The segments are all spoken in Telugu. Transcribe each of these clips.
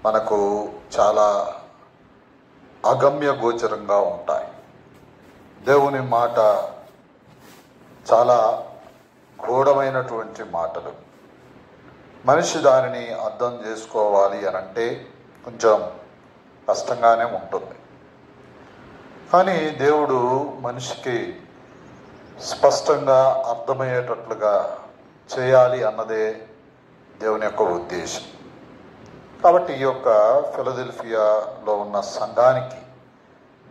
మనకు చాలా అగమ్య గోచరంగా ఉంటాయి. దేవుని మాట చాలా గూఢమైనటువంటి మాటలు. మనిషి దానిని అర్థం చేసుకోవాలి అనంటే కొంచెం కష్టంగానే ఉంటుంది. కానీ దేవుడు మనిషికి స్పష్టంగా అర్థమయ్యేటట్లుగా చేయాలి అన్నదే దేవుని యొక్క ఉద్దేశం. కాబట్టి ఈ యొక్క ఫిలదెల్ఫియాలో ఉన్న సంఘానికి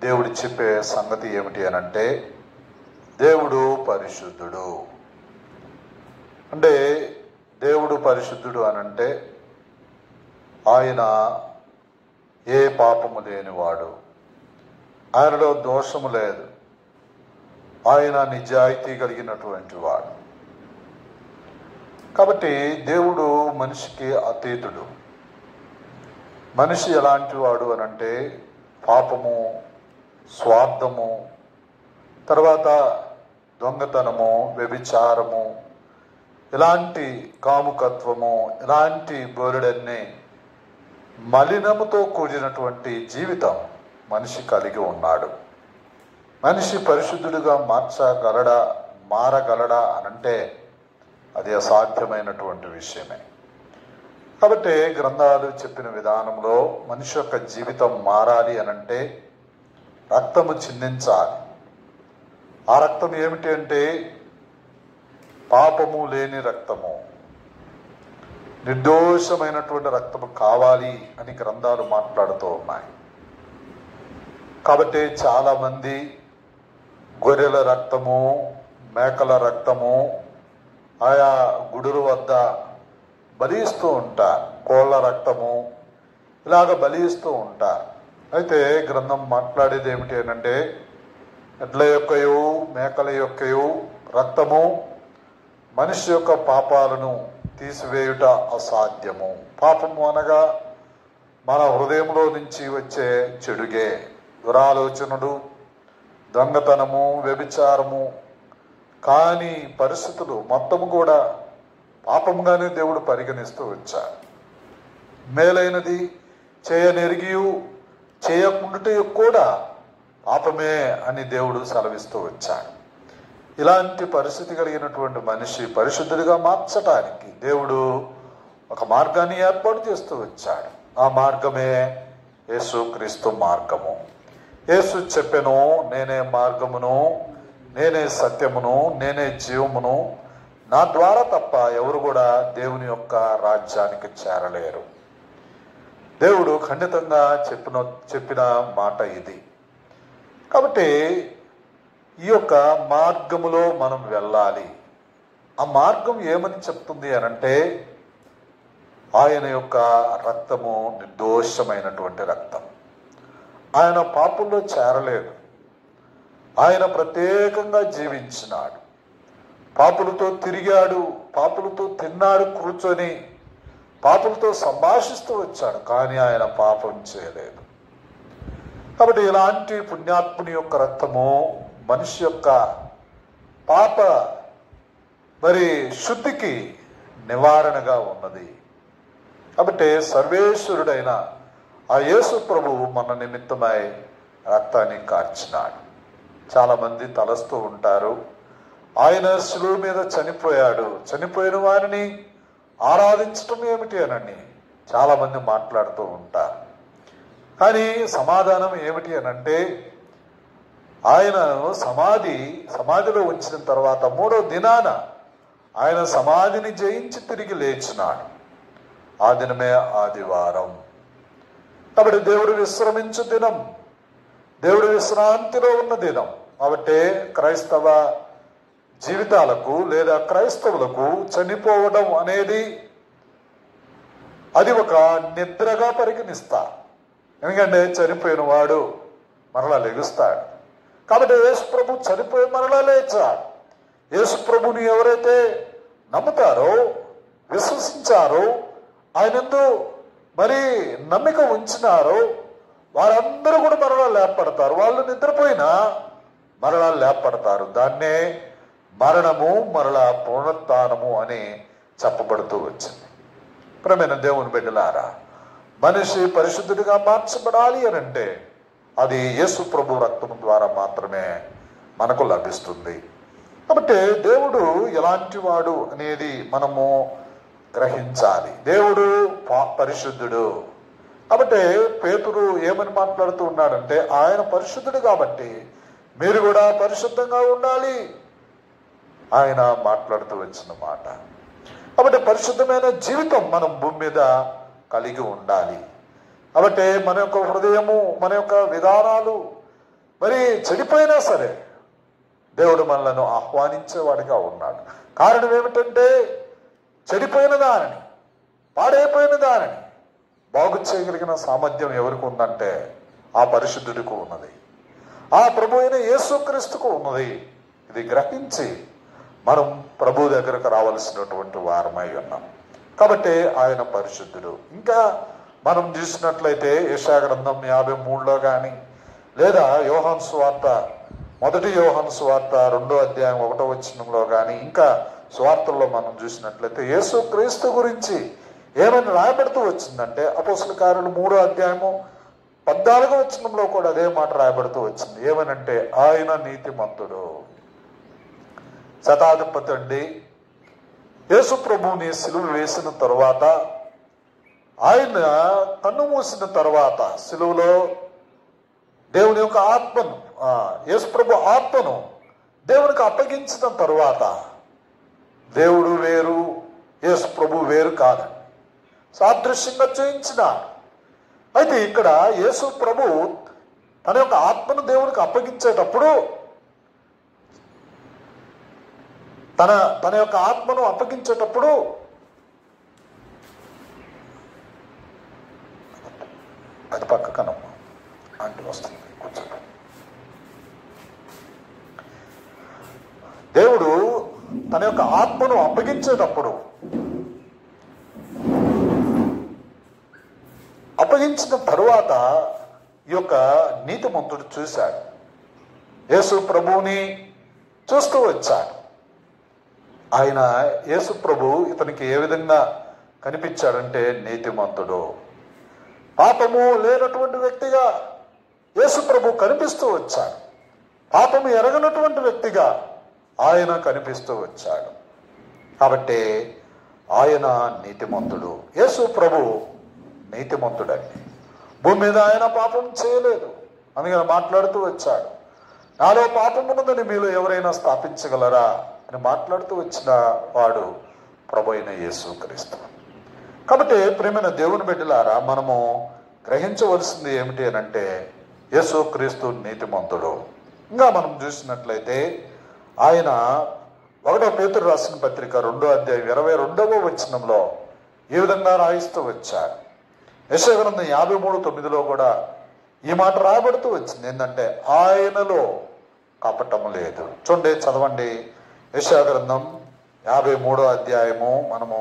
దేవుడు చెప్పే సంగతి ఏమిటి అనంటే, దేవుడు పరిశుద్ధుడు. అంటే దేవుడు పరిశుద్ధుడు అనంటే ఆయన ఏ పాపము లేనివాడు, ఆయనలో దోషము లేదు, ఆయన నిజాయితీ కలిగినటువంటి వాడు. కాబట్టి దేవుడు మనిషికి అతీతుడు. మనిషి ఎలాంటి వాడు అనంటే పాపము, స్వార్థము, తర్వాత దొంగతనము, వ్యభిచారము, ఇలాంటి కాముకత్వము, ఇలాంటి బోలెడన్ని మలినముతో కూడినటువంటి జీవితం మనిషి కలిగి ఉన్నాడు. మనిషి పరిశుద్ధుడిగా మారగలడా అనంటే అది అసాధ్యమైనటువంటి విషయమే. కాబట్టి గ్రంథాలు చెప్పిన విధానంలో మనిషి యొక్క జీవితం మారాలి అనంటే రక్తము చిందించాలి. ఆ రక్తం ఏమిటి అంటే పాపము లేని రక్తము, నిర్దోషమైనటువంటి రక్తము కావాలి అని గ్రంథాలు మాట్లాడుతూ ఉన్నాయి. కాబట్టి చాలామంది గొర్రెల రక్తము, మేకల రక్తము ఆయా గుడుల వద్ద బలిస్తూ ఉంటారు, కోళ్ళ రక్తము ఇలాగ బలిస్తూ ఉంటారు. అయితే గ్రంథం మాట్లాడేది ఏమిటి అనంటే ఎడ్ల యొక్కయు మేకల యొక్కయు రక్తము మనిషి యొక్క పాపాలను తీసివేయుట అసాధ్యము. పాపము అనగా మన హృదయంలో నుంచి వచ్చే చెడుగే, దురాలోచనలు, దొంగతనము, వ్యభిచారము కాని పరిస్థితులు మొత్తము కూడా పాపముగానే దేవుడు పరిగణిస్తూ వచ్చాడు. మేలైనది చేయనెరిగియు చేయకుండాటే కూడా పాపమే అని దేవుడు సెలవిస్తూ వచ్చాడు. ఇలాంటి పరిస్థితి కలిగినటువంటి మనిషి పరిశుద్ధుడిగా మార్చటానికి దేవుడు ఒక మార్గాన్ని ఏర్పాటు చేస్తూ వచ్చాడు. ఆ మార్గమే యేసుక్రీస్తు మార్గము. యేసు చెప్పెను, నేనే మార్గమును, నేనే సత్యమును, నేనే జీవమును, నా ద్వారా తప్ప ఎవరు కూడా దేవుని యొక్క రాజ్యానికి చేరలేరు. దేవుడు ఖండితంగా చెప్పిన మాట ఇది. కాబట్టి ఈ యొక్క మార్గములో మనం వెళ్ళాలి. ఆ మార్గం ఏమని చెప్తుంది అనంటే ఆయన యొక్క రక్తము నిర్దోషమైనటువంటి రక్తం. ఆయన పాపంలో చేరలేదు. ఆయన ప్రత్యేకంగా జీవించినాడు, పాపులతో తిరిగాడు, పాపులతో తిన్నాడు, కూర్చొని పాపులతో సంభాషిస్తూ వచ్చాడు, కానీ ఆయన పాపం చేయలేదు. కాబట్టి ఇలాంటి పుణ్యాత్ముని యొక్క రక్తము మనిషి యొక్క పాప శుద్ధికి నివారణగా ఉన్నది. కాబట్టి సర్వేశ్వరుడైన ఆ యేసు ప్రభువు మన నిమిత్తమై రక్తాన్ని కార్చినాడు. చాలామంది తలస్తూ ఉంటారు, ఆయన శిలువ మీద చనిపోయాడు, చనిపోయిన వారిని ఆరాధించటం ఏమిటి అని చాలామంది మాట్లాడుతూ ఉంటారు. కానీ సమాధానం ఏమిటి అనంటే ఆయన సమాధిలో ఉంచిన తర్వాత 3వ దినాన ఆయన సమాధిని జయించి తిరిగి లేచినాడు. ఆ దినమే ఆదివారం. కాబట్టి దేవుడు విశ్రమించు దినం, దేవుడు విశ్రాంతిలో ఉన్న దినం. కాబట్టి క్రైస్తవ జీవితాలకు లేదా క్రైస్తవులకు చనిపోవడం అనేది అది ఒక నిద్రగా పరిగణిస్తారు. ఎందుకంటే చనిపోయిన వాడు మరలా లెగుస్తాడు. కాబట్టి యేసు ప్రభు చనిపోయి మరలా లేచాడు. యేసు ప్రభుని ఎవరైతే నమ్ముతారో, విశ్వసించారో, ఆయనందు నమ్మిక ఉంచినారో వారందరూ కూడా మరలా లేపడతారు. వాళ్ళు నిద్రపోయినా మరలా లేపడతారు. దాన్నే మరణము మరలా పునరుత్థానము అని చెప్పబడుతూ వచ్చింది. ప్రియమైన దేవుని బిడ్డలారా, మనిషి పరిశుద్ధుడిగా మార్చబడాలి అని అంటే అది యేసు ప్రభు రక్తం ద్వారా మాత్రమే మనకు లభిస్తుంది. కాబట్టి దేవుడు ఎలాంటి వాడు అనేది మనము గ్రహించాలి. దేవుడు పరిశుద్ధుడు. కాబట్టి పేతురు ఏమని మాట్లాడుతూ ఉన్నాడంటే, ఆయన పరిశుద్ధుడు కాబట్టి మీరు కూడా పరిశుద్ధంగా ఉండాలి ఆయన మాట్లాడుతూ వచ్చిన మాట. కాబట్టి పరిశుద్ధమైన జీవితం మనం భూమి మీద కలిగి ఉండాలి. కాబట్టి మన యొక్క హృదయము, మన యొక్క విధానాలు మరి చెడిపోయినా సరే దేవుడు మనలను ఆహ్వానించేవాడిగా ఉన్నాడు. కారణం ఏమిటంటే, చెడిపోయిన దానిని, పాడైపోయిన దానిని బాగు చేయగలిగిన సామర్థ్యం ఎవరికి ఉందంటే ఆ పరిశుద్ధుడికి ఉన్నది, ఆ ప్రభు అయిన యేసుక్రీస్తుకు ఉన్నది. ఇది గ్రహించి మనం ప్రభు దగ్గరకు రావాల్సినటువంటి వారమై ఉన్నాం. కాబట్టి ఆయన పరిశుద్ధుడు. ఇంకా మనం చూసినట్లయితే యెషయా గ్రంథం 53లో కానీ, లేదా యోహాను సువార్త, మొదటి యోహాను సువార్త 2వ అధ్యాయం 1వ వచనంలో కానీ, ఇంకా సువార్తల్లో మనం చూసినట్లయితే యేసుక్రీస్తు గురించి ఏమని రాయబడుతూ వచ్చిందంటే, అపోస్తలుల కార్యాలు 3వ అధ్యాయము 14వ వచనంలో కూడా అదే మాట రాయబడుతూ వచ్చింది. ఏమనంటే, ఆయన నీతిమంతుడు, శతాధిపతి అండి. యేసు ప్రభువుని సిలువ వేసిన తరువాత, ఆయన కన్ను మూసిన తర్వాత, సిలువలో దేవుని యొక్క ఆత్మను, యేసు ప్రభు ఆత్మను దేవునికి అప్పగించిన తరువాత దేవుడు వేరు, యేసు ప్రభు వేరు కాదండి, సాదృశ్యంగా చూయించినాడు. అయితే ఇక్కడ యేసు ప్రభు తన యొక్క ఆత్మను దేవునికి అప్పగించేటప్పుడు, తన యొక్క ఆత్మను అప్పగించేటప్పుడు అది పక్కకనమ్మా అంటే వస్తుంది కొంచెం. దేవుడు తన యొక్క ఆత్మను అప్పగించేటప్పుడు, అప్పగించిన తరువాత ఈ యొక్క నీతిమంతుడు చూశాడు, యేసు ప్రభువుని చూస్తూ వచ్చాడు. ఆయన యేసు ప్రభు ఇతనికి ఏ విధంగా కనిపించాడంటే నీతిమంతుడు, పాపము లేనటువంటి వ్యక్తిగా యేసు ప్రభు కనిపిస్తూ వచ్చాడు. పాపము ఎరగనటువంటి వ్యక్తిగా ఆయన కనిపిస్తూ వచ్చాడు. కాబట్టి ఆయన నీతిమంతుడు. యేసు ప్రభు నీతిమంతుడండి. భూమి మీద ఆయన పాపం చేయలేదు, అందుకని మాట్లాడుతూ వచ్చాడు, నాలో పాపం ఉన్నదని మీలో ఎవరైనా స్థాపించగలరా అని మాట్లాడుతూ వచ్చిన వాడు ప్రభు అయిన యేసుక్రీస్తు. కాబట్టి ప్రియమైన దేవుని బిడ్డలారా, మనము గ్రహించవలసింది ఏమిటి అని అంటే, యేసుక్రీస్తు నీతిమంతుడు. ఇంకా మనం చూసినట్లయితే ఆయన 1వ పేతురు రాసిన పత్రిక 2వ అధ్యాయం 22వ వచనంలో ఈ విధంగా రాయిస్తూ వచ్చాడు. యెషయా గ్రంథం 53:9లో కూడా ఈ మాట రాబడుతూ వచ్చింది. ఏంటంటే, ఆయనలో కపటము లేదు. చూడండి, చదవండి. యెషయా గ్రంథం 53వ అధ్యాయము మనము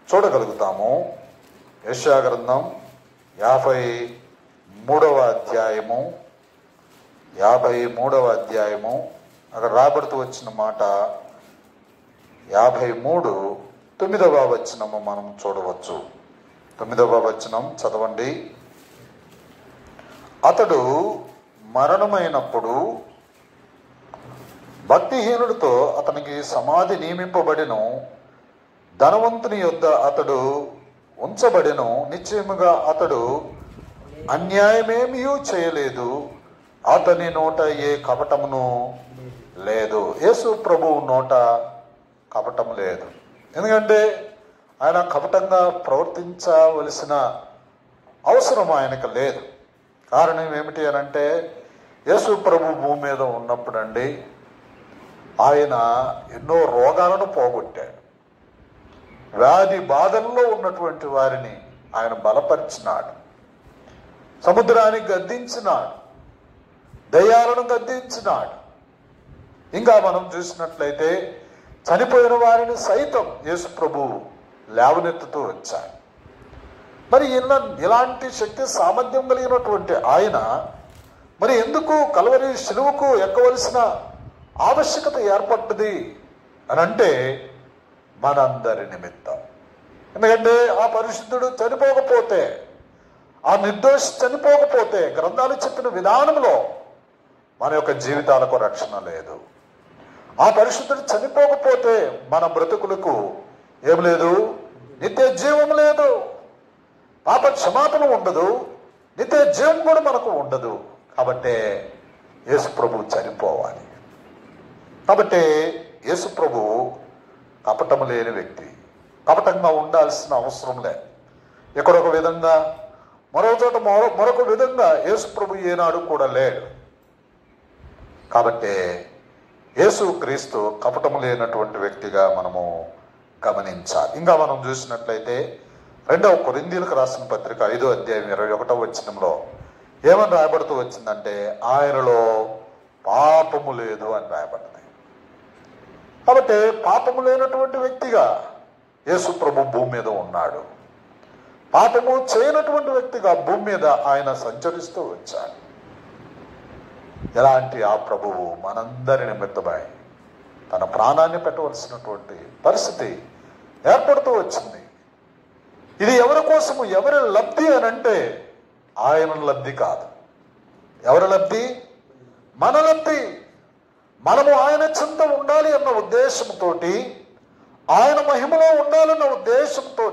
చూడగలుగుతాము. యెషయా గ్రంథం 53వ అధ్యాయము 53వ అధ్యాయము అక్కడ రాబడుతూ వచ్చిన మాట 53:9వ వచనము మనం చూడవచ్చు. 9వ వచనం చదవండి. అతడు మరణమైనప్పుడు భక్తిహీనుడితో అతనికి సమాధి నియమింపబడిను, ధనవంతుని యొద్ద అతడు ఉంచబడెను. నిశ్చయముగా అతడు అన్యాయమేమీ చేయలేదు, అతని నోట ఏ కపటమును లేదు. యేసు ప్రభువు నోట కపటం లేదు. ఎందుకంటే ఆయన కపటంగా ప్రవర్తించవలసిన అవసరం ఆయనకు లేదు. కారణం ఏమిటి అని అంటే, యేసు ప్రభు భూమి మీద ఉన్నప్పుడు అండి, ఆయన ఎన్నో రోగాలను పోగొట్టాడు. వ్యాధి బాధల్లో ఉన్నటువంటి వారిని ఆయన బలపరిచినాడు, సముద్రాన్ని గద్దించినాడు, దయ్యాలను గద్దించినాడు. ఇంకా మనం చూసినట్లయితే చనిపోయిన వారిని సైతం యేసు ప్రభువు లేవనెత్తుతూ వచ్చాడు. మరి ఇలాంటి శక్తి సామర్థ్యం కలిగినటువంటి ఆయన మరి ఎందుకు కల్వరి శిలువకు ఎక్కవలసిన ఆవశ్యకత ఏర్పడ్డది అని అంటే, మనందరి నిమిత్తం. ఎందుకంటే ఆ పరిశుద్ధుడు చనిపోకపోతే, ఆ నిర్దోషి చనిపోకపోతే గ్రంథాలు చెప్పిన విధానంలో మన యొక్క జీవితాలకు రక్షణ లేదు. ఆ పరిశుద్ధుడు చనిపోకపోతే మన బ్రతుకులకు ఏం లేదు, నిత్య జీవం లేదు, పాప క్షమాపణ ఉండదు, నిత్య జీవం కూడా మనకు ఉండదు. కాబట్టి యేసు ప్రభు చనిపోవాలి. కాబట్టి యేసు ప్రభు కపటం లేని వ్యక్తి, కపటంగా ఉండాల్సిన అవసరం లేదు. ఎక్కడొక విధంగా మరో చోట మరొక విధంగా యేసు ప్రభు ఏనాడు కూడా లేడు. కాబట్టి యేసు క్రీస్తు కపటము లేనటువంటి వ్యక్తిగా మనము గమనించాలి. ఇంకా మనం చూసినట్లయితే 2వ కొరింథీయులకు రాసిన పత్రిక 5వ అధ్యాయం 21వ వచనంలో ఏమని రాయబడుతూ వచ్చిందంటే, ఆయనలో పాపము లేదు అని రాయబడింది. కాబట్టి పాపము లేనటువంటి వ్యక్తిగా యేసు ప్రభు భూమి మీద ఉన్నాడు. పాపము చేయనటువంటి వ్యక్తిగా భూమి మీద ఆయన సంచరిస్తూ వచ్చాడు. ఎలాంటి ఆ ప్రభువు మనందరి నిమిత్తమై తన ప్రాణాన్ని పెట్టవలసినటువంటి పరిస్థితి ఏర్పడుతూ వచ్చింది. ఇది ఎవరి కోసము, ఎవరి లబ్ధి అని అంటే ఆయన లబ్ధి కాదు. ఎవరి లబ్ధి? మన లబ్ధి. మనము ఆయన చెంత ఉండాలి అన్న ఉద్దేశంతో, ఆయన మహిమలో ఉండాలన్న ఉద్దేశంతో,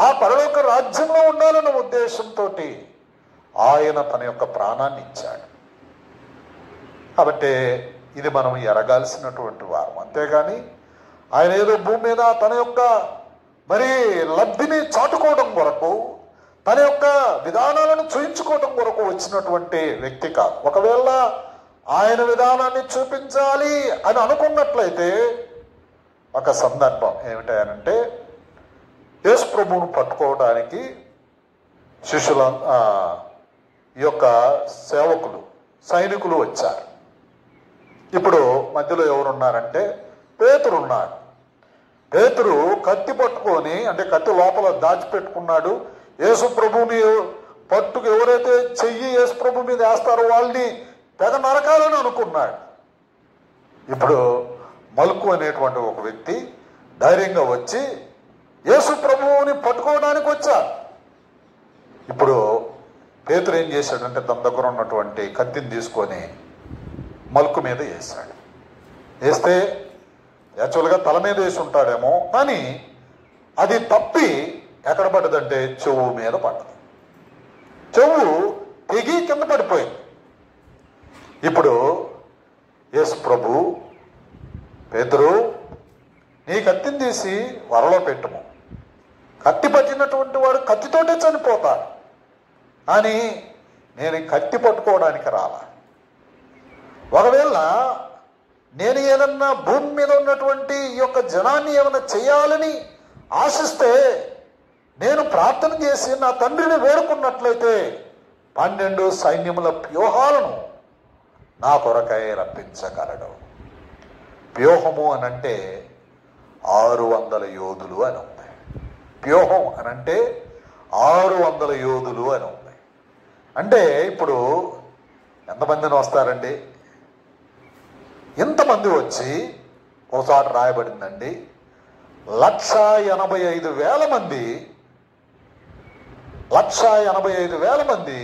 ఆ పరలోక రాజ్యంలో ఉండాలన్న ఉద్దేశంతో ఆయన తన యొక్క ప్రాణాన్ని ఇచ్చాడు. కాబట్టి ఇది మనం ఎరగాల్సినటువంటి వారం. అంతేగాని ఆయన ఏదో భూమి మీద తన యొక్క మరి లబ్ధిని చాటుకోవడం కొరకు, తన యొక్క విధానాలను చూయించుకోవడం కొరకు వచ్చినటువంటి వ్యక్తి కాదు. ఒకవేళ ఆయన విధానాన్ని చూపించాలి అని అనుకున్నట్లయితే ఒక సందర్భం ఏమిటంటే, యేసు ప్రభువును పట్టుకోవడానికి శిష్యుల ఈ యొక్క సేవకులు, సైనికులు వచ్చారు. ఇప్పుడు మధ్యలో ఎవరున్నారంటే పేతురు ఉన్నాడు. పేతురు కత్తి పట్టుకొని, అంటే కత్తి లోపల దాచిపెట్టుకున్నాడు. యేసు ప్రభువుని పట్టుకు ఎవరైతే చెయ్యి యేసు ప్రభు మీద వేస్తారో వాళ్ళని తెగ నరకాలని అనుకున్నాడు. ఇప్పుడు మలుకు అనేటువంటి ఒక వ్యక్తి ధైర్యంగా వచ్చి యేసు ప్రభువుని పట్టుకోవడానికి వచ్చాడు. ఇప్పుడు పేతురు ఏం చేశాడంటే తన దగ్గర ఉన్నటువంటి కత్తిని తీసుకొని మలుకు మీద వేసాడు. వేస్తే యాక్చువల్గా తల మీద వేసి ఉంటాడేమో, కానీ అది తప్పి ఎక్కడ పడ్డదంటే చెవు మీద పడ్డది. చెవు తెగి కింద పడిపోయింది. ఇప్పుడు యేసు ప్రభు, పేతురు నీ కత్తిని తీసి వరలో పెట్టుము, కత్తి పట్టినటువంటి వాడు కత్తితోటే చనిపోతాడు, కానీ నేను కత్తి పట్టుకోవడానికి రాలా. ఒకవేళ నేను ఏదన్నా భూమి మీద ఉన్నటువంటి ఈ యొక్క జనాన్ని ఏమైనా చేయాలని ఆశిస్తే, నేను ప్రార్థన చేసి నా తండ్రిని వేడుకున్నట్లయితే 12 సైన్యముల వ్యూహాలను నా కొరకై రప్పించగలడు. వ్యూహము అనంటే 600 యోధులు అని ఉంది. వ్యూహం అనంటే 600 యోధులు అని ఉంది. అంటే ఇప్పుడు ఎంతమందిని వస్తారండి? ఇంతమంది వచ్చి ఒకసారి రాయబడిందండి, 1,85,000 మంది, 1,85,000 మంది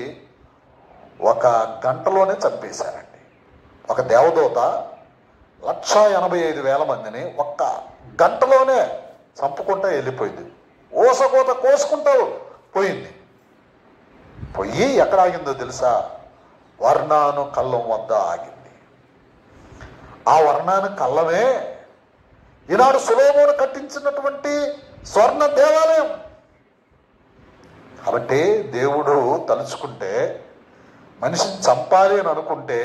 ఒక గంటలోనే చంపేశారండి. ఒక దేవదూత 1,85,000 మందిని ఒక్క గంటలోనే చంపుకుంటూ వెళ్ళిపోయింది. ఓసకోత కోసుకుంటూ పోయింది. పోయి ఎక్కడ ఆగిందో తెలుసా? వర్ణాను కళ్ళం వద్ద ఆగింది. ఆ వర్ణాను కళ్ళమే ఈనాడు సొలొమోను కట్టించినటువంటి స్వర్ణ దేవాలయం. కాబట్టి దేవుడు తలుచుకుంటే, మనిషిని చంపాలి అని అనుకుంటే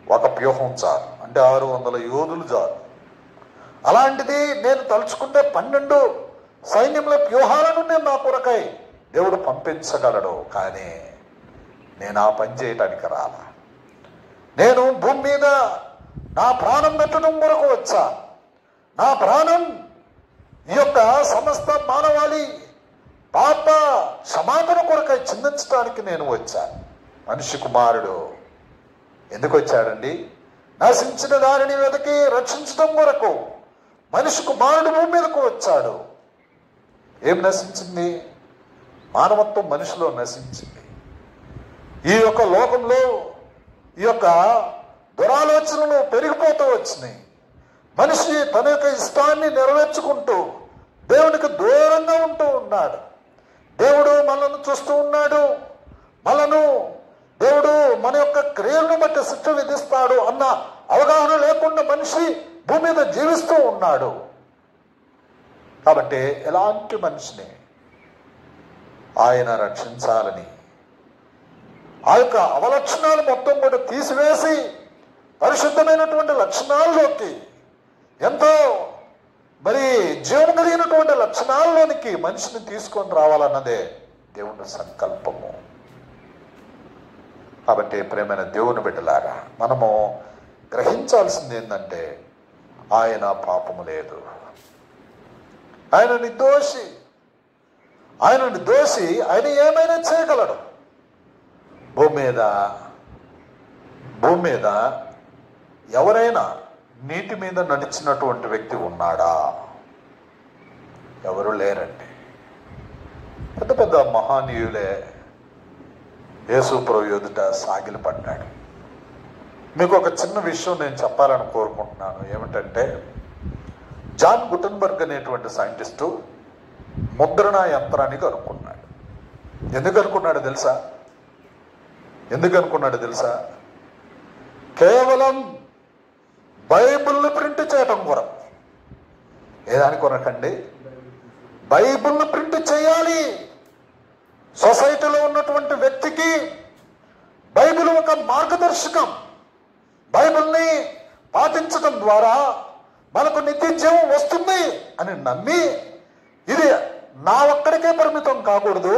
ఒక వ్యూహం చాలు, అంటే 600 యోధులు చాలు. అలాంటిది నేను తలుచుకుంటే 12 సైన్యముల వ్యూహాలను నేను నా కొరకై దేవుడు పంపించగలడు. కానీ నేను ఆ పని చేయటానికి రాలా. నేను భూమి మీద నా ప్రాణం పెట్టడం కొరకు వచ్చా. నా ప్రాణం ఈ యొక్క సమస్త మానవాళి పాప క్షమాపణ కొరకై చిందించడానికి నేను వచ్చాను. మనిషి కుమారుడు ఎందుకు వచ్చాడండి? నశించిన దానిని వెతికి రక్షించడం కొరకు మనిషి కుమారుడు భూమి మీదకు వచ్చాడు. ఏం నశించింది? మానవత్వం మనిషిలో నశించింది. ఈ యొక్క లోకంలో ఈ యొక్క దురాలోచనలు పెరిగిపోతూ వచ్చినాయి. మనిషి తన యొక్క ఇష్టాన్ని నెరవేర్చుకుంటూ దేవునికి దూరంగా ఉంటూ ఉన్నాడు. దేవుడు మనల్ని చూస్తూ ఉన్నాడు. మనను దేవుడు మన యొక్క క్రియలను బట్టి శిక్ష విధిస్తాడు అన్న అవగాహన లేకుండా మనిషి భూమి మీద జీవిస్తూ ఉన్నాడు. కాబట్టి ఎలాంటి మనిషిని ఆయన రక్షించాలని ఆ యొక్క అవలక్షణాలు మొత్తం కూడా తీసివేసి పరిశుద్ధమైనటువంటి లక్షణాల్లోకి, ఎంతో మరి జీవం కలిగినటువంటి లక్షణాల్లోనికి మనిషిని తీసుకొని రావాలన్నదే దేవుని సంకల్పము. కాబట్టి ప్రేమైన దేవుని బిడ్డలారా, మనము గ్రహించాల్సింది ఏంటంటే ఆయన పాపము లేదు, ఆయన నిర్దోషి. ఆయన నిర్దోషి. ఆయన ఏమైనా చేయగలడు. భూమి మీద ఎవరైనా నీటి మీద నడిచినటువంటి వ్యక్తి ఉన్నాడా? ఎవరు లేరండి. పెద్ద పెద్ద మహానీయులే యేసు ప్రభు ఎదుట సాగిలపడ్డాడు. మీకు ఒక చిన్న విషయం నేను చెప్పాలని కోరుకుంటున్నాను. ఏమిటంటే, జాన్ గుటెన్బర్గ్ అనేటువంటి సైంటిస్టు ముద్రణ యంత్రాన్ని కనుక్కున్నాడు. ఎందుకు అనుకున్నాడు తెలుసా? కేవలం బైబిల్ని ప్రింట్ చేయటం కొరకు. ఏదాని కొరకండి? బైబిల్ని ప్రింట్ చేయాలి. సొసైటీలో ఉన్నటువంటి వ్యక్తికి బైబిల్ ఒక మార్గదర్శకం. బైబిల్ని పాటించడం ద్వారా మనకు నిత్య జీవం వస్తుంది అని నమ్మి, ఇది నా ఒక్కడికే పరిమితం కాకూడదు,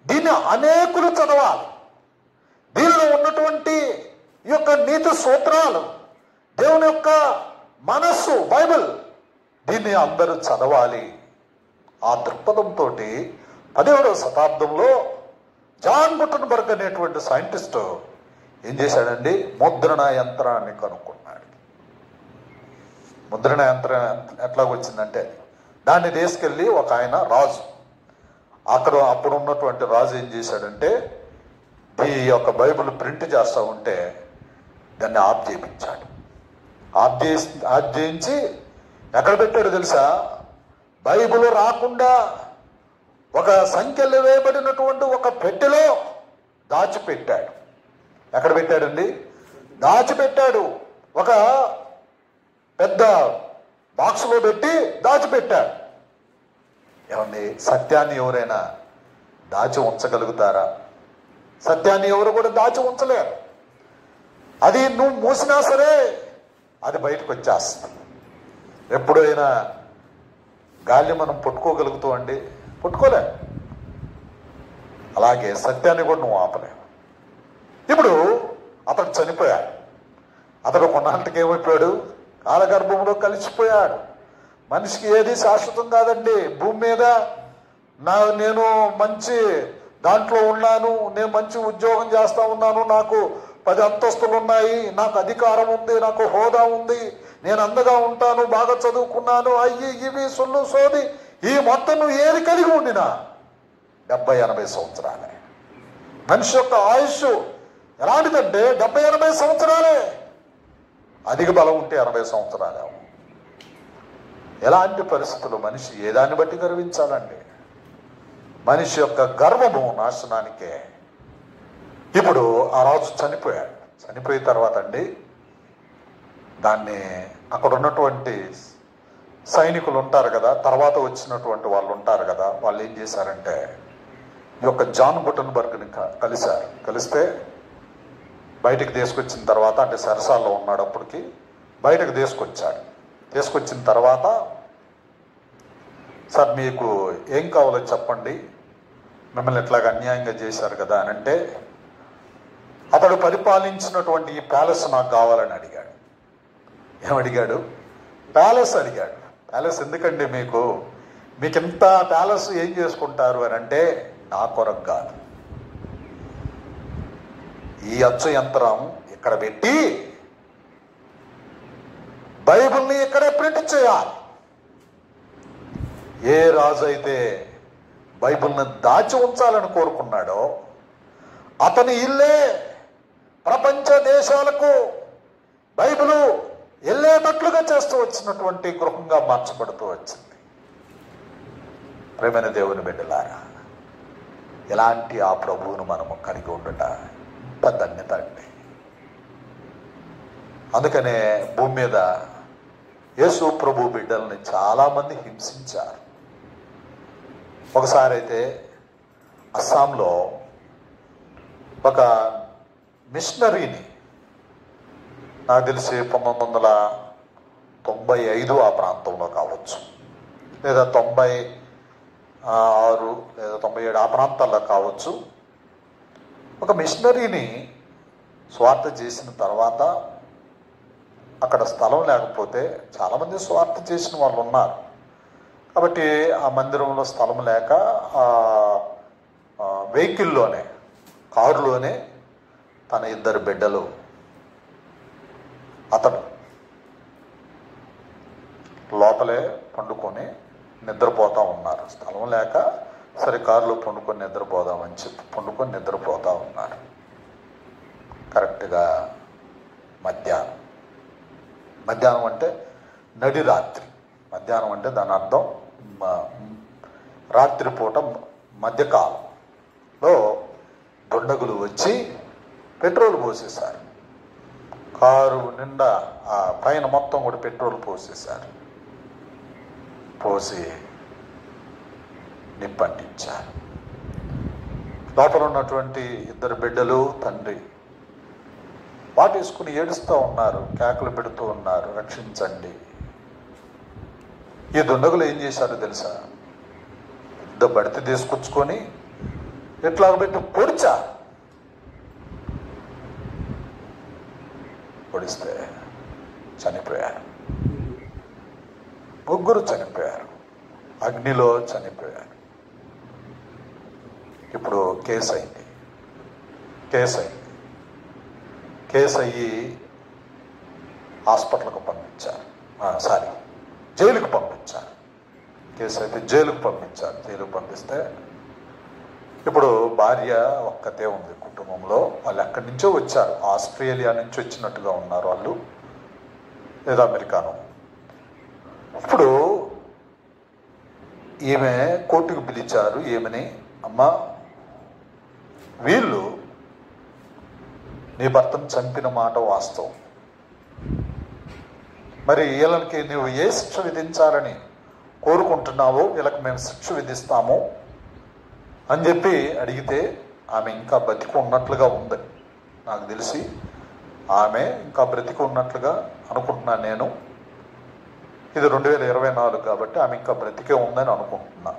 దీన్ని అనేకులు చదవాలి. దీనిలో ఉన్నటువంటి ఈ యొక్క నీతి సూత్రాలు, దేవుని యొక్క మనస్సు, బైబిల్, దీన్ని అందరూ చదవాలి. ఆ దృక్పథంతో 17వ శతాబ్దంలో జాన్ గుటెన్బర్గ్ అనేటువంటి సైంటిస్టు ఏం చేశాడండి? ముద్రణ యంత్రాన్ని కనుక్కున్నాడు. ముద్రణ యంత్రం ఎట్లాగొచ్చిందంటే, దాన్ని తీసుకెళ్ళి ఒక ఆయన రాజు, అప్పుడు ఉన్నటువంటి రాజు ఏం చేశాడంటే, ఈ యొక్క బైబిల్ ప్రింట్ చేస్తూ ఉంటే దాన్ని ఆఫ్ చేయించాడు. ఆఫ్ చేయించి ఎక్కడ పెట్టాడు తెలుసా? బైబిల్ రాకుండా ఒక సంఖ్యలు వేయబడినటువంటి ఒక పెట్టెలో దాచిపెట్టాడు. ఎక్కడ పెట్టాడండి? దాచిపెట్టాడు. ఒక పెద్ద బాక్స్లో పెట్టి దాచిపెట్టాడు. ఏమండి, సత్యాన్ని ఎవరైనా దాచి ఉంచగలుగుతారా? సత్యాన్ని ఎవరు కూడా దాచి ఉంచలేరు. అది నువ్వు మూసినా సరే అది బయటకు వచ్చేస్తుంది. ఎప్పుడైనా గాలి మనం పట్టుకోగలుగుతావు అండి? పట్టుకోలే. అలాగే సత్యాన్ని కూడా నువ్వు ఆపలేవు. ఇప్పుడు అతడు చనిపోయాడు. అతడు కొన్నాళ్ళకి ఏమైపోయాడు? కాలగర్భంలో కలిసిపోయాడు. మనిషికి ఏది శాశ్వతం కాదండి. భూమి మీద నేను మంచి దాంట్లో ఉన్నాను, నేను మంచి ఉద్యోగం చేస్తా ఉన్నాను, నాకు 10 అంతస్తులు ఉన్నాయి, నాకు అధికారం ఉంది, నాకు హోదా ఉంది, నేను అందగా ఉంటాను, బాగా చదువుకున్నాను, అయ్యి ఇవి సొల్లు సోది, ఈ మొత్తం నువ్వు ఏది కలిగి ఉండినా 70-80 సంవత్సరాలే. మనిషి యొక్క ఆయుష్ ఎలాంటిదంటే 70-80 సంవత్సరాలే. అధిక బలం ఉంటే 80 సంవత్సరాలే. ఎలాంటి పరిస్థితులు? మనిషి ఏదాన్ని బట్టి గర్వించాలండి? మనిషి యొక్క గర్వము నాశనానికే. ఇప్పుడు ఆ రాజు చనిపోయాడు. చనిపోయిన తర్వాత అండి, దాన్ని అక్కడ ఉన్నటువంటి సైనికులు ఉంటారు కదా, తర్వాత వచ్చినటువంటి వాళ్ళు ఉంటారు కదా, వాళ్ళు ఏం చేశారంటే ఈ యొక్క జాన్ గుటెన్బర్గ్ని కలిశారు. కలిస్తే బయటికి తీసుకొచ్చిన తర్వాత, అంటే సరసాల్లో ఉన్నాడు అప్పటికి, బయటకు తీసుకొచ్చాడు. తీసుకొచ్చిన తర్వాత, సార్ మీకు ఏం కావాలో చెప్పండి, మిమ్మల్ని ఇట్లాగా అన్యాయంగా చేశారు కదా అని అంటే, అతడు పరిపాలించినటువంటి ఈ ప్యాలెస్ నాకు కావాలని అడిగాడు. ఏమడిగాడు? ప్యాలెస్ అడిగాడు. ప్యాలెస్ ఎందుకండి మీకు ఇంత ప్యాలెస్ ఏం చేసుకుంటారు అని అంటే, నా కొరకు కాదు, ఈ అచ్చు యంత్రం ఇక్కడ పెట్టి బైబిల్ని ఇక్కడే ప్రింట్ చేయాలి. ఏ రాజు అయితే బైబిల్ని దాచి ఉంచాలని కోరుకున్నాడో అతని ఇల్లే ప్రపంచ దేశాలకు బైబిలు వెళ్ళేటట్లుగా చేస్తూ వచ్చినటువంటి గృహంగా మార్చబడుతూ వచ్చింది. ప్రేమైన దేవుని బిడ్డలారా, ఎలాంటి ఆ ప్రభువును మనము కలిగి ఉండట ఇంత ధన్యత అండి. అందుకనే భూమి మీద యేసు ప్రభు బిడ్డల్ని చాలామంది హింసించారు. ఒకసారి అయితే అస్సాంలో ఒక మిషనరీని, నాకు తెలిసి 1995 ఆ ప్రాంతంలో కావచ్చు, లేదా 96 లేదా 97 ఆ ప్రాంతాల్లో కావచ్చు, ఒక మిషనరీని స్వార్థ చేసిన తర్వాత అక్కడ స్థలం లేకపోతే, చాలామంది స్వార్థ చేసిన వాళ్ళు ఉన్నారు కాబట్టి ఆ మందిరంలో స్థలం లేక వెహికల్లోనే, కారులోనే తన 2 బిడ్డలు, అతడు లోపలే పండుకొని నిద్రపోతూ ఉన్నారు. స్థలం లేక సరే కారులో పండుకొని నిద్రపోదామని చెప్పి పండుకొని నిద్రపోతూ ఉన్నారు. కరెక్ట్గా మధ్యాహ్నం అంటే నడి రాత్రి, మధ్యాహ్నం అంటే దాని అర్థం రాత్రిపూట మధ్యకాలంలో దుండగులు వచ్చి పెట్రోల్ పోసేశారు. కారు నిండా ఆ పైన మొత్తం కూడా పెట్రోల్ పోసేశారు. పోసి నిప్పంటించారు. లోపల ఉన్నటువంటి 2 బిడ్డలు, తండ్రి వాటేసుకుని ఏడుస్తూ ఉన్నారు, కేకలు పెడుతూ ఉన్నారు, రక్షించండి. ఈ దుండగులు ఏం చేశారో తెలుసా? పెద్ద బడిత తీసుకొచ్చుకొని ఎట్లా పెట్టి పొడిస్తే చనిపోయారు. 3 చనిపోయారు, అగ్నిలో చనిపోయారు. ఇప్పుడు కేసు అయ్యి హాస్పిటల్కు పంపించారు, జైలుకు పంపించారు. కేసు అయితే జైలుకు పంపిస్తే ఇప్పుడు భార్య ఒక్కతే ఉంది కుటుంబంలో. వాళ్ళు ఎక్కడి నుంచో వచ్చారు, ఆస్ట్రేలియా నుంచి వచ్చినట్టుగా ఉన్నారు వాళ్ళు, లేదా అమెరికాను. ఇప్పుడు ఈమె కోర్టుకు పిలిచారు ఏమని, అమ్మా వీళ్ళు నీ భర్తను చంపిన మాట వాస్తవం, మరి వీళ్ళకి నువ్వు ఏ శిక్ష విధించాలని కోరుకుంటున్నావో వీళ్ళకి మేము శిక్ష విధిస్తాము అని చెప్పి అడిగితే, ఆమె ఇంకా బ్రతికి ఉన్నట్లుగా ఉంది. నాకు తెలిసి ఆమె ఇంకా బ్రతికి ఉన్నట్లుగా అనుకుంటున్నాను నేను. ఇది 2024 కాబట్టి ఆమె ఇంకా బ్రతికే ఉందని అనుకుంటున్నా.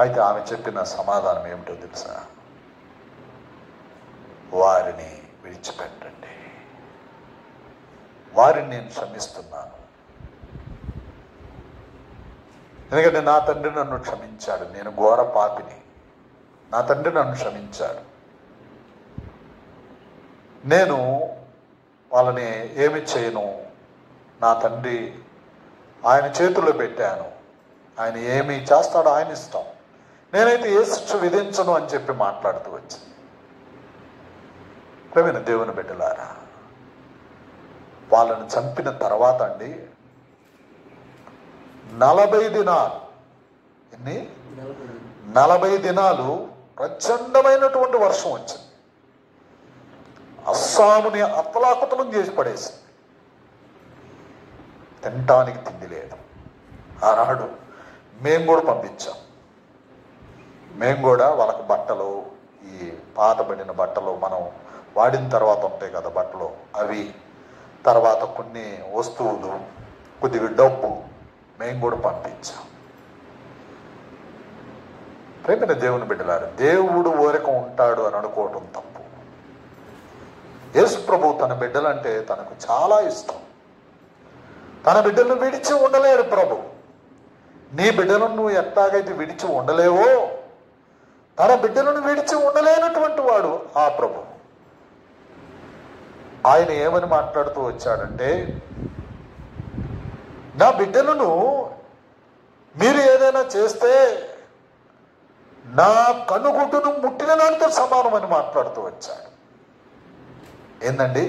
అయితే ఆమె చెప్పిన సమాధానం ఏమిటో తెలుసా? వారిని విడిచిపెట్టండి, వారిని నేను క్షమిస్తున్నాను, ఎందుకంటే నా తండ్రి నన్ను క్షమించాడు, నేను ఘోర పాపిని, నా తండ్రి నన్ను క్షమించాడు, నేను వాళ్ళని ఏమి చేయను, నా తండ్రి ఆయన చేతుల్లో పెట్టాను, ఆయన ఏమి చేస్తాడో ఆయన ఇష్టం, నేనైతే ఏ శిక్ష విధించను అని చెప్పి మాట్లాడుతూ వచ్చింది. ప్రేమైన దేవుని బిడ్డలారా, వాళ్ళని చంపిన తర్వాత అండి 40 దినాలు, 40 దినాలు ప్రచండమైనటువంటి వర్షం వచ్చింది. అస్సాముని అత్తలాకుతలం చేసి పడేసింది. తినటానికి తిండి లేదు. ఆనాడు మేము కూడా పంపించాం. మేము కూడా వాళ్ళకి బట్టలు, ఈ పాతబడిన బట్టలు, మనం వాడిన తర్వాత ఉంటాయి కదా బట్టలు, అవి, తర్వాత కొన్ని వస్తువులు, కొద్దిగా డబ్బు మేము కూడా పంపించాం. ప్రేమైన దేవుని బిడ్డలారు, దేవుడు ఊరకం ఉంటాడు అని అనుకోవటం తప్పు. యేసు ప్రభు తన బిడ్డలంటే తనకు చాలా ఇష్టం. తన బిడ్డలను విడిచి ఉండలేడు ప్రభు. నీ బిడ్డలను నువ్వు ఎట్లాగైతే విడిచి ఉండలేవో, తన బిడ్డలను విడిచి ఉండలేనటువంటి వాడు ఆ ప్రభు. ఆయన ఏమని మాట్లాడుతూ వచ్చాడంటే, నా బిడ్డలను మీరు ఏదైనా చేస్తే నా కనుగుడ్డును ముట్టిన దానితో సమానమని మాట్లాడుతూ వచ్చాడు. ఏందండి?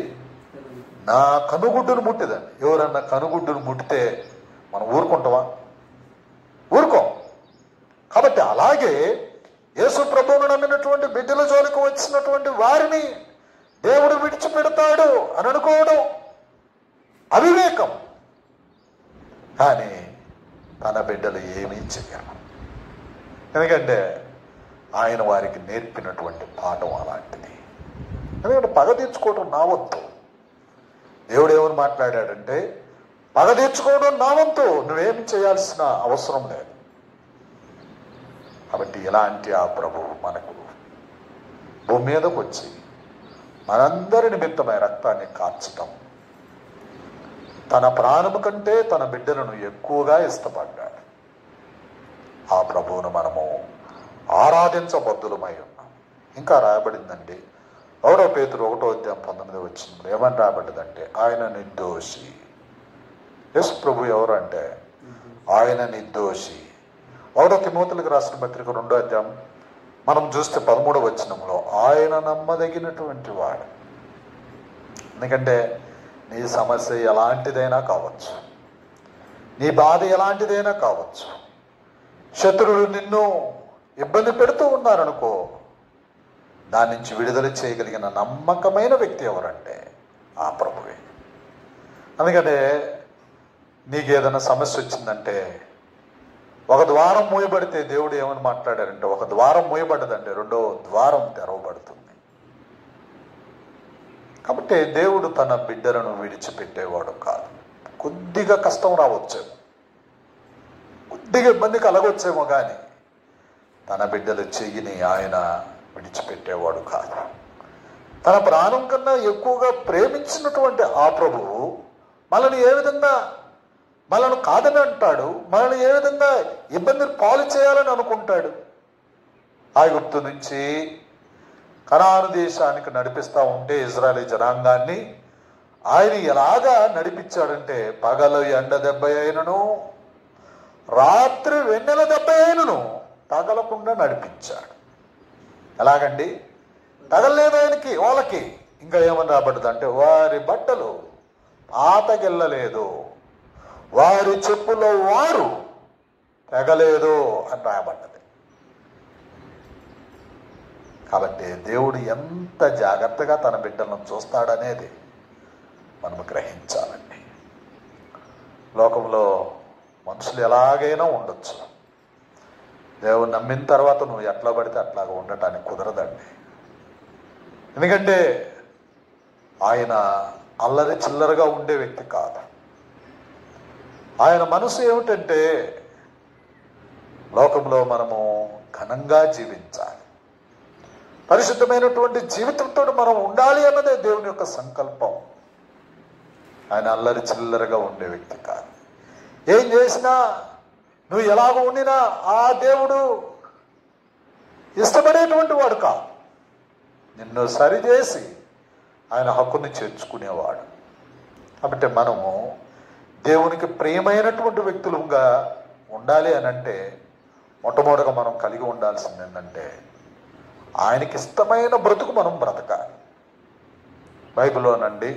నా కనుగుడ్డును ముట్టిదండి. ఎవరన్నా కనుగుడ్డును ముట్టితే మనం ఊరుకుంటామా? ఊరుకోం. కాబట్టి అలాగే యేసు ప్రభువును నమ్మినటువంటి బిడ్డల జోలికి వచ్చినటువంటి వారిని దేవుడు విడిచిపెడతాడు అని అనుకోవడం అవివేకం. కానీ తన బిడ్డలు ఏమీ చెయ్యరు. ఎందుకంటే ఆయన వారికి నేర్పినటువంటి పాఠం అలాంటిది. ఎందుకంటే పగ తీర్చుకోవడం నా వంతు. దేవుడు ఏమని మాట్లాడాడంటే, పగ తీర్చుకోవడం నా వంతు, నువ్వేమి చేయాల్సిన అవసరం లేదు. కాబట్టి ఇలాంటి ఆ ప్రభువు మనకు భూమి మీదకు వచ్చి మనందరి నిమిత్తమై రక్తాన్ని కార్చటం, తన ప్రాణము కంటే తన బిడ్డలను ఎక్కువగా ఇష్టపడ్డాడు. ఆ ప్రభువును మనము ఆరాధించబద్దులమై ఉన్నాం. ఇంకా రాయబడిందండి 1 పేతురు 1:19 ఏమని రాయబడ్డదంటే, ఆయన నిర్దోషి. యేసు ప్రభు ఎవరు అంటే ఆయన నిర్దోషి. 1 తిమోతిలకు రాసిన పత్రిక 2 మనం చూస్తే 13 ఆయన నమ్మదగినటువంటి వాడు. ఎందుకంటే నీ సమస్య ఎలాంటిదైనా కావచ్చు, నీ బాధ ఎలాంటిదైనా కావచ్చు, శత్రువులు నిన్ను ఇబ్బంది పెడుతూ ఉన్నారనుకో, దాని నుంచి విడుదల చేయగలిగిన నమ్మకమైన వ్యక్తి ఎవరంటే ఆ ప్రభువే. అందుకనే నీకు ఏదైనా సమస్య వచ్చిందంటే, ఒక ద్వారం మూయబడితే దేవుడు ఏమని మాట్లాడారంటే, ఒక ద్వారం మూయబడ్డదంటే 2వ ద్వారం తెరవబడుతుంది. కాబట్టి దేవుడు తన బిడ్డలను విడిచిపెట్టేవాడు కాదు. కొద్దిగా కష్టం రావచ్చేమో, కొద్దిగా ఇబ్బంది కలగొచ్చేమో, కానీ తన బిడ్డల చెయ్యిని ఆయన విడిచిపెట్టేవాడు కాదు. తన ప్రాణం కన్నా ఎక్కువగా ప్రేమించినటువంటి ఆ ప్రభువు మనల్ని ఏ విధంగా మనల్ని కాదని అంటాడు, మనల్ని ఏ విధంగా ఇబ్బందిని పాలు చేయాలని అనుకుంటాడు. ఐగుప్తు నుంచి కనాను దేశానికి నడిపిస్తూ ఉంటే ఇజ్రాయేలీ జనాంగాన్ని ఆయన ఎలాగా నడిపించాడంటే, పగలు ఎండ దెబ్బ అయినను రాత్రి వెన్నెల దెబ్బ అయినను తగలకుండా నడిపించాడు. ఎలాగండి? తగలలేదు ఆయనకి, వాళ్ళకి. ఇంకా ఏమని రాబడ్డదంటే, వారి బట్టలు పాతగిల్లలేదు, వారి చెప్పులో వారు తెగలేదు అని రాయబడ్డది. కాబట్టి దేవుడు ఎంత జాగ్రత్తగా తన బిడ్డలను చూస్తాడనేది మనం గ్రహించాలండి. లోకంలో మనుషులు ఎలాగైనా ఉండొచ్చు. దేవుడు నమ్మిన తర్వాత నువ్వు ఎట్లా పడితే అట్లాగా ఉండటానికి కుదరదండి. ఎందుకంటే ఆయన అల్లరి చిల్లరగా ఉండే వ్యక్తి కాదు. ఆయన మనసు ఏమిటంటే, లోకంలో మనము ఘనంగా జీవించాలి, పరిశుద్ధమైనటువంటి జీవితంతో మనం ఉండాలి అన్నదే దేవుని యొక్క సంకల్పం. ఆయన అల్లరి చిల్లరగా ఉండే వ్యక్తి కాదు. ఏం చేసినా, నువ్వు ఎలాగ ఉండినా ఆ దేవుడు ఇష్టపడేటువంటి వాడు కాదు. నిన్ను సరిచేసి ఆయన హక్కుని చేర్చుకునేవాడు. కాబట్టి మనము దేవునికి ప్రియమైనటువంటి వ్యక్తులుగా ఉండాలి అని అంటే, మొట్టమొదటిగా మనం కలిగి ఉండాల్సింది ఏంటంటే, ఆయనకి ఇష్టమైన బ్రతుకు మనం బ్రతకాలి. బైబిల్లోనండి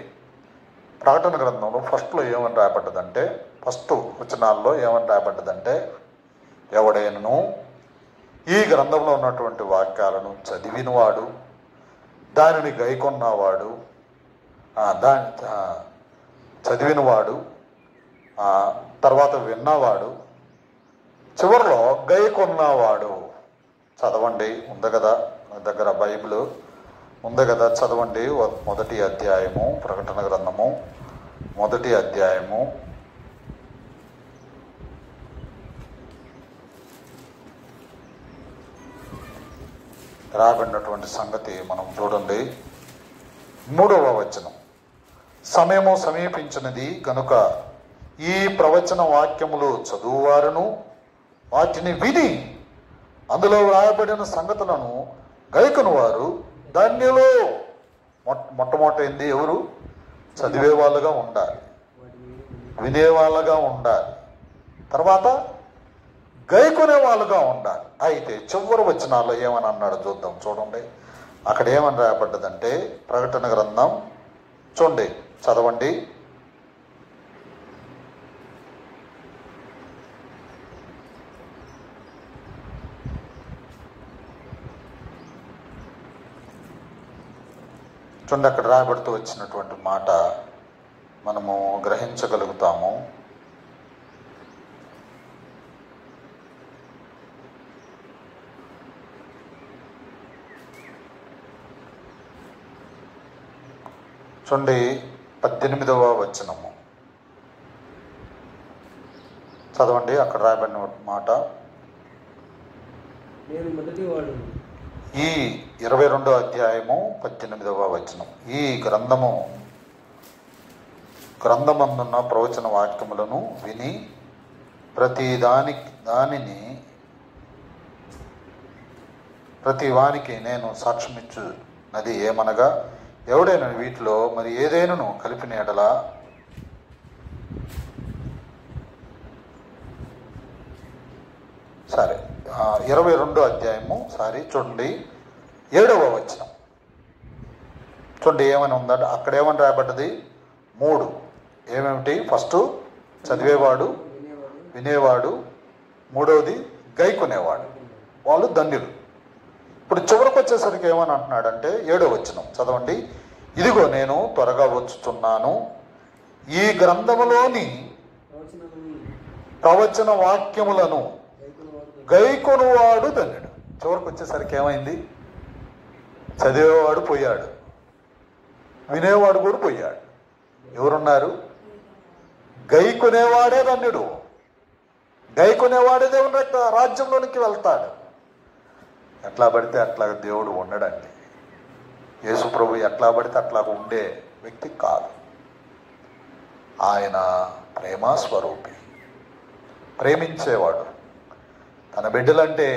ప్రకటన గ్రంథంలో ఫస్ట్లో ఏమని రాయబడ్డదంటే, ఫస్ట్ వచనాల్లో ఏమని రాయబడ్డదంటే, ఎవడైనను ఈ గ్రంథంలో ఉన్నటువంటి వాక్యాలను చదివినవాడు, దానిని గైకొన్నవాడు, చదివినవాడు, తర్వాత విన్నవాడు, చివరిలో గైకొన్నవాడు. చదవండి, ఉంది కదా మీ దగ్గర బైబిల్ ఉంది కదా, చదవండి. 1వ అధ్యాయము ప్రకటన గ్రంథము 1వ అధ్యాయము రాబడినటువంటి సంగతి మనం చూడండి. 3వ వచనం, సమయము సమీపించినది కనుక ఈ ప్రవచన వాక్యములు చదువువారును వాటిని విని అందులో వ్రాయబడిన సంగతులను గైకొను వారు ధన్యులు. మొట్టమొదటి ఎవరు? చదివే వాళ్ళుగా ఉండాలి, వినేవాళ్ళగా ఉండాలి. తర్వాత గైకొనే వాళ్ళుగా ఉండాలి. అయితే చివరి వచనాల్లో ఏమని అన్నాడు చూద్దాం. చూడండి, అక్కడ ఏమని రాయబడ్డదంటే, ప్రకటన గ్రంథం చూడండి, చదవండి. చూడండి, అక్కడ రాయబడుతూ వచ్చినటువంటి మాట మనము గ్రహించగలుగుతాము. చూడండి, 18వ వచనము చదవండి. అక్కడ రాయబడిన మాట, ఈ 22వ అధ్యాయము 18వ వచనం. ఈ గ్రంథమందున్న ప్రవచన వాక్యములను విని ప్రతి వానికి నేను సాక్ష్యమిచ్చున్నది ఏమనగా, ఎవడైనా వీటిలో మరి ఏదైనాను కలిపిన ఎడల సరే 22వ అధ్యాయము చూడండి 7వ వచనం. చూడండి ఏమని ఉందంటే, అక్కడ ఏమని రాయబడ్డది? 3 ఏమేమిటి? ఫస్ట్ చదివేవాడు, వినేవాడు, మూడవది గైకొనేవాడు, వాళ్ళు ధన్యులు. ఇప్పుడు చివరికి వచ్చేసరికి ఏమని అంటున్నాడంటే 7వ వచనం చదవండి. ఇదిగో నేను త్వరగా వచ్చుచున్నాను, ఈ గ్రంథములోని ప్రవచన వాక్యములను గైకొనువాడు ధన్యుడు. చివరికి వచ్చేసరికి ఏమైంది? చదివేవాడు పోయాడు, వినేవాడు కూడా పోయాడు. ఎవరున్నారు? గైకొనేవాడే ధన్యుడు. గైకొనేవాడే దేవుని రాజ్యంలోనికి వెళ్తాడు. ఎట్లా పడితే అట్లా దేవుడు ఉండడండి. యేసు ప్రభు ఎట్లా పడితే అట్లా ఉండే వ్యక్తి కాదు. ఆయన ప్రేమ స్వరూపి, ప్రేమించేవాడు. తన బిడ్డలంటే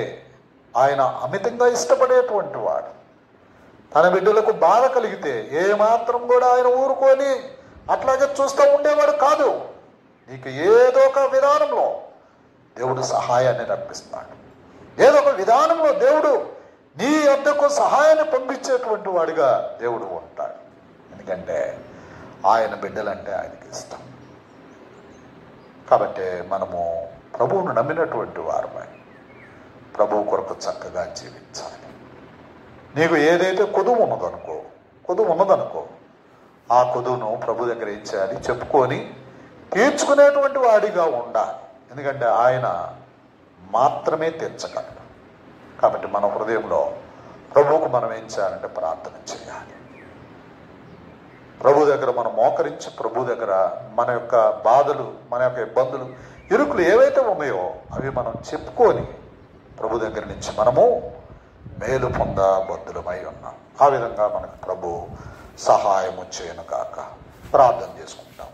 ఆయన అమితంగా ఇష్టపడేటువంటి వాడు. తన బిడ్డలకు బాధ కలిగితే ఏమాత్రం కూడా ఆయన ఊరుకొని అట్లాగే చూస్తూ ఉండేవాడు కాదు. నీకు ఏదో ఒక విధానంలో దేవుడు సహాయాన్ని రప్పిస్తాడు. ఏదో ఒక విధానంలో దేవుడు నీ వద్దకు సహాయాన్ని పంపించేటువంటి వాడిగా దేవుడు ఉంటాడు. ఎందుకంటే ఆయన బిడ్డలంటే ఆయనకి ఇష్టం. కాబట్టి మనము ప్రభువును నమ్మినటువంటి వారమై ప్రభువు కొరకు చక్కగా జీవించాలి. నీకు ఏదైతే కొదువు ఉన్నదనుకో ఆ కొదువును ప్రభు దగ్గర ఏం చేయాలి? చెప్పుకొని తీర్చుకునేటువంటి వాడిగా ఉండాలి. ఎందుకంటే ఆయన మాత్రమే తీర్చగలడు. కాబట్టి మన హృదయంలో ప్రభువుకు మనం ఏం చేయాలంటే ప్రార్థన చేయాలి. ప్రభు దగ్గర మనం మోకరించి ప్రభు దగ్గర మన యొక్క బాధలు, మన యొక్క ఇబ్బందులు, ఇరుకులు ఏవైతే ఉన్నాయో అవి మనం చెప్పుకొని ప్రభు దగ్గర నుంచి మనము మేలు పొందబద్ధులమై ఉన్నాం. ఆ విధంగా మనకు ప్రభు సహాయము చేయను కాక ప్రార్థన చేసుకుంటాం.